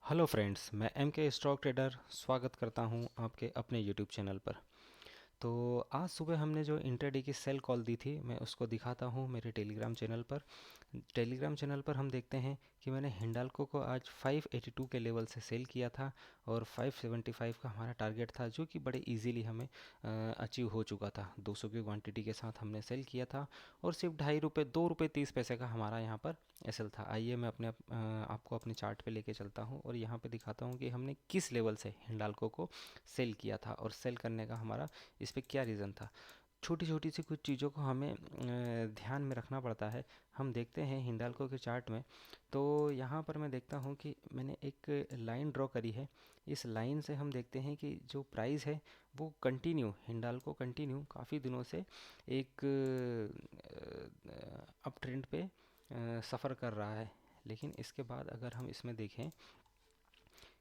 Hello friends, मैं M के stock trader स्वागत करता हूं आपके अपने यूट्यूब चैनल पर। तो आज सुबह हमने जो इंटरडे की सेल कॉल दी थी, मैं उसको दिखाता हूं मेरे टेलीग्राम चैनल पर। टेलीग्राम चैनल पर हम देखते हैं कि मैंने हिंडाल्को को आज 582 के लेवल से सेल किया था और 575 का हमारा टारगेट था, जो कि बड़े इजीली हमें अचीव हो चुका था। 200 की क्वांटिटी के साथ हमने सेल किया था और सिर्फ ₹2.5 ₹2.30 का हमारा यहाँ पर एसएल था। आइए मैं आपको अपने चार्ट पे लेके चलता हूँ और यहाँ पे दिखाता हूँ कि हमने किस लेवल से हिंडाल्को को सेल किया था और सेल करने का हमारा इस पे क्या रीज़न था। छोटी छोटी सी कुछ चीज़ों को हमें ध्यान में रखना पड़ता है। हम देखते हैं हिंडाल्को के चार्ट में, तो यहाँ पर मैं देखता हूँ कि मैंने एक लाइन ड्रॉ करी है। इस लाइन से हम देखते हैं कि जो प्राइस है वो कंटिन्यू, हिंडाल्को कंटिन्यू काफ़ी दिनों से एक अप ट्रेंड पे सफ़र कर रहा है। लेकिन इसके बाद अगर हम इसमें देखें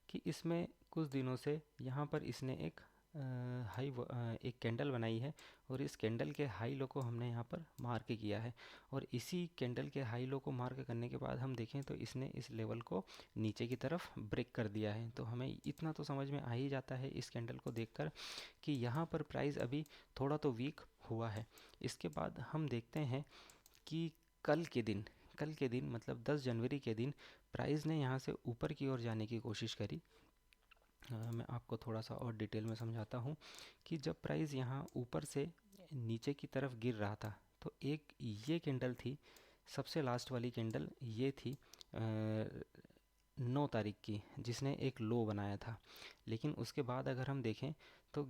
कि इसमें कुछ दिनों से यहाँ पर इसने एक एक कैंडल बनाई है और इस कैंडल के हाई लो को हमने यहाँ पर मार्क किया है। और इसी कैंडल के हाई लो को मार्क करने के बाद हम देखें तो इसने इस लेवल को नीचे की तरफ ब्रेक कर दिया है। तो हमें इतना तो समझ में आ ही जाता है इस कैंडल को देखकर कि यहाँ पर प्राइस अभी थोड़ा तो वीक हुआ है। इसके बाद हम देखते हैं कि कल के दिन मतलब 10 जनवरी के दिन प्राइस ने यहाँ से ऊपर की ओर जाने की कोशिश करी। मैं आपको थोड़ा सा और डिटेल में समझाता हूँ कि जब प्राइस यहाँ ऊपर से नीचे की तरफ गिर रहा था, तो एक ये कैंडल थी, सबसे लास्ट वाली कैंडल ये थी 9 तारीख की, जिसने एक लो बनाया था। लेकिन उसके बाद अगर हम देखें तो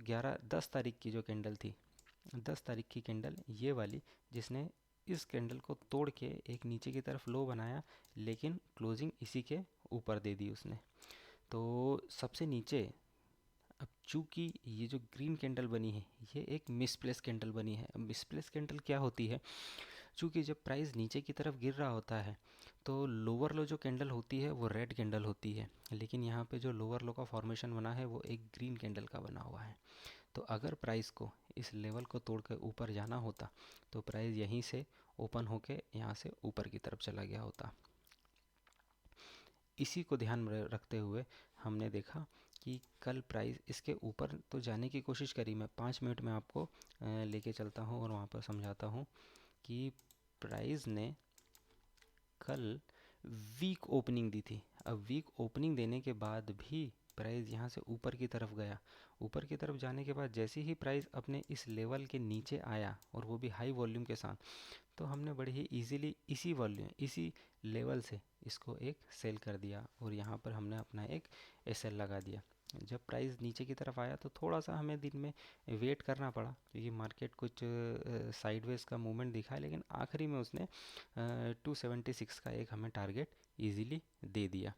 10 तारीख की जो कैंडल थी, 10 तारीख की कैंडल ये वाली, जिसने इस कैंडल को तोड़ के एक नीचे की तरफ लो बनाया, लेकिन क्लोजिंग इसी के ऊपर दे दी उसने। तो सबसे नीचे, अब चूंकि ये जो ग्रीन कैंडल बनी है ये एक मिसप्लेस कैंडल बनी है। अब मिसप्लेस कैंडल क्या होती है? चूंकि जब प्राइस नीचे की तरफ गिर रहा होता है तो लोअर लो जो कैंडल होती है वो रेड कैंडल होती है, लेकिन यहाँ पे जो लोअर लो का फॉर्मेशन बना है वो एक ग्रीन कैंडल का बना हुआ है। तो अगर प्राइस को इस लेवल को तोड़ कर ऊपर जाना होता तो प्राइस यहीं से ओपन होके यहाँ से ऊपर की तरफ चला गया होता। इसी को ध्यान में रखते हुए हमने देखा कि कल प्राइस इसके ऊपर तो जाने की कोशिश करी। मैं 5 मिनट में आपको लेके चलता हूँ और वहाँ पर समझाता हूँ कि प्राइस ने कल वीक ओपनिंग दी थी। अब वीक ओपनिंग देने के बाद भी प्राइस यहाँ से ऊपर की तरफ गया। ऊपर की तरफ जाने के बाद जैसे ही प्राइस अपने इस लेवल के नीचे आया और वो भी हाई वॉल्यूम के साथ, तो हमने बड़े ही इजीली इसी लेवल से इसको एक सेल कर दिया और यहाँ पर हमने अपना एक एसएल लगा दिया। जब प्राइस नीचे की तरफ आया तो थोड़ा सा हमें दिन में वेट करना पड़ा, क्योंकि मार्केट कुछ साइडवेज का मूवमेंट दिखा, लेकिन आखिरी में उसने 276 का एक हमें टारगेट इजीली दे दिया।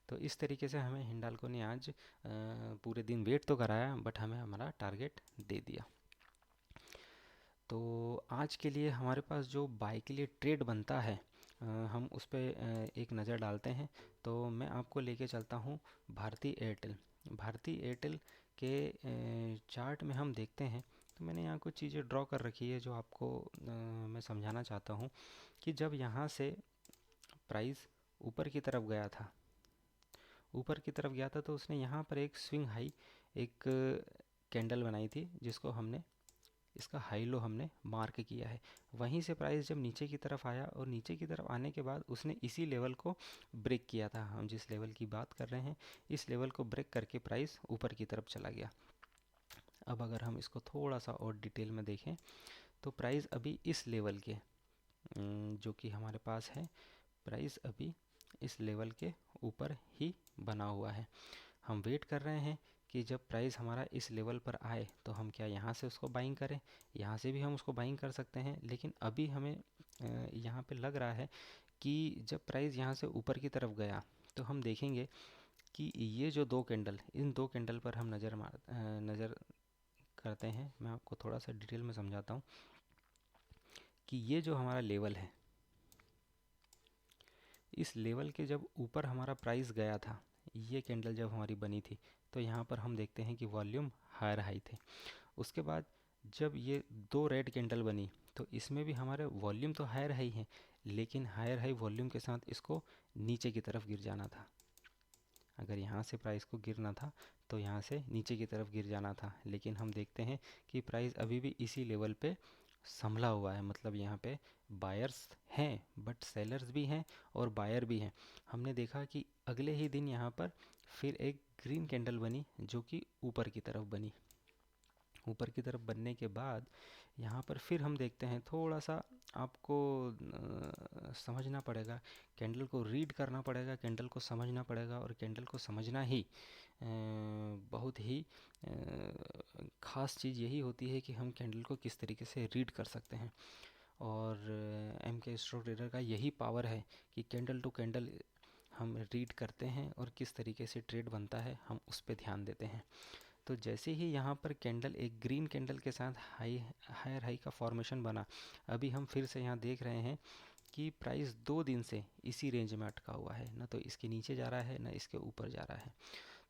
तो इस तरीके से हमें हिंडाल्को ने आज पूरे दिन वेट तो कराया, बट हमें हमारा टारगेट दे दिया। तो आज के लिए हमारे पास जो बाय के लिए ट्रेड बनता है, हम उस पर एक नज़र डालते हैं। तो मैं आपको लेके चलता हूँ भारती एयरटेल। भारती एयरटेल के चार्ट में हम देखते हैं, तो मैंने यहाँ कुछ चीज़ें ड्रॉ कर रखी है जो आपको मैं समझाना चाहता हूँ कि जब यहाँ से प्राइस ऊपर की तरफ गया था, तो उसने यहाँ पर एक स्विंग हाई, एक कैंडल बनाई थी, जिसको हमने इसका हाई लो हमने मार्क किया है। वहीं से प्राइस जब नीचे की तरफ आया और नीचे की तरफ आने के बाद उसने इसी लेवल को ब्रेक किया था। हम जिस लेवल की बात कर रहे हैं, इस लेवल को ब्रेक करके प्राइस ऊपर की तरफ चला गया। अब अगर हम इसको थोड़ा सा और डिटेल में देखें तो प्राइस अभी इस लेवल के जो कि हमारे पास है, प्राइस अभी इस लेवल के ऊपर ही बना हुआ है। हम वेट कर रहे हैं कि जब प्राइस हमारा इस लेवल पर आए तो हम क्या यहाँ से उसको बाइंग करें। यहाँ से भी हम उसको बाइंग कर सकते हैं, लेकिन अभी हमें यहाँ पे लग रहा है कि जब प्राइस यहाँ से ऊपर की तरफ गया तो हम देखेंगे कि ये जो दो कैंडल, इन दो कैंडल पर हम नज़र करते हैं। मैं आपको थोड़ा सा डिटेल में समझाता हूँ कि ये जो हमारा लेवल है, इस लेवल के जब ऊपर हमारा प्राइस गया था, ये कैंडल जब हमारी बनी थी, तो यहाँ पर हम देखते हैं कि वॉल्यूम हायर हाई थे। उसके बाद जब ये दो रेड कैंडल बनी तो इसमें भी हमारे वॉल्यूम तो हायर हाई है, लेकिन हायर हाई वॉल्यूम के साथ इसको नीचे की तरफ गिर जाना था। अगर यहाँ से प्राइस को गिरना था तो यहाँ से नीचे की तरफ गिर जाना था, लेकिन हम देखते हैं कि प्राइस अभी भी इसी लेवल पे संभला हुआ है। मतलब यहाँ पे बायर्स हैं बट सेलर्स भी हैं और बायर भी हैं। हमने देखा कि अगले ही दिन यहाँ पर फिर एक ग्रीन कैंडल बनी जो कि ऊपर की तरफ बनी। ऊपर की तरफ बनने के बाद यहाँ पर फिर हम देखते हैं, थोड़ा सा आपको समझना पड़ेगा, कैंडल को रीड करना पड़ेगा, कैंडल को समझना पड़ेगा। और कैंडल को समझना ही बहुत ही ख़ास चीज़ यही होती है कि हम कैंडल को किस तरीके से रीड कर सकते हैं। और एम के स्टॉक ट्रेडर का यही पावर है कि कैंडल टू कैंडल हम रीड करते हैं और किस तरीके से ट्रेड बनता है हम उस पर ध्यान देते हैं। तो जैसे ही यहाँ पर कैंडल एक ग्रीन कैंडल के साथ हायर हाई का फॉर्मेशन बना, अभी हम फिर से यहाँ देख रहे हैं कि प्राइस 2 दिन से इसी रेंज में अटका हुआ है, ना तो इसके नीचे जा रहा है ना इसके ऊपर जा रहा है।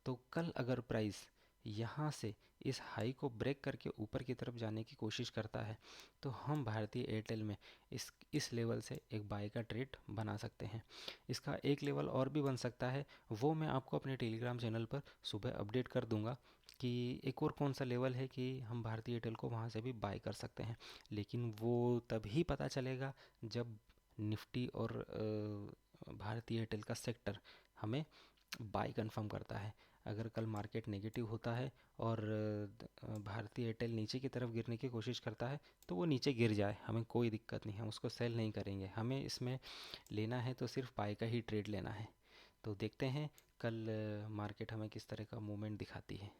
तो कल अगर प्राइस यहाँ से इस हाई को ब्रेक करके ऊपर की तरफ जाने की कोशिश करता है तो हम भारतीय एयरटेल में इस लेवल से एक बाय का ट्रेड बना सकते हैं। इसका एक लेवल और भी बन सकता है, वो मैं आपको अपने टेलीग्राम चैनल पर सुबह अपडेट कर दूंगा कि एक और कौन सा लेवल है कि हम भारतीय एयरटेल को वहाँ से भी बाय कर सकते हैं। लेकिन वो तभी पता चलेगा जब निफ्टी और भारतीय एयरटेल का सेक्टर हमें बाय कंफर्म करता है। अगर कल मार्केट नेगेटिव होता है और भारतीय एयरटेल नीचे की तरफ गिरने की कोशिश करता है तो वो नीचे गिर जाए, हमें कोई दिक्कत नहीं है, उसको सेल नहीं करेंगे। हमें इसमें लेना है तो सिर्फ बाय का ही ट्रेड लेना है। तो देखते हैं कल मार्केट हमें किस तरह का मूवमेंट दिखाती है।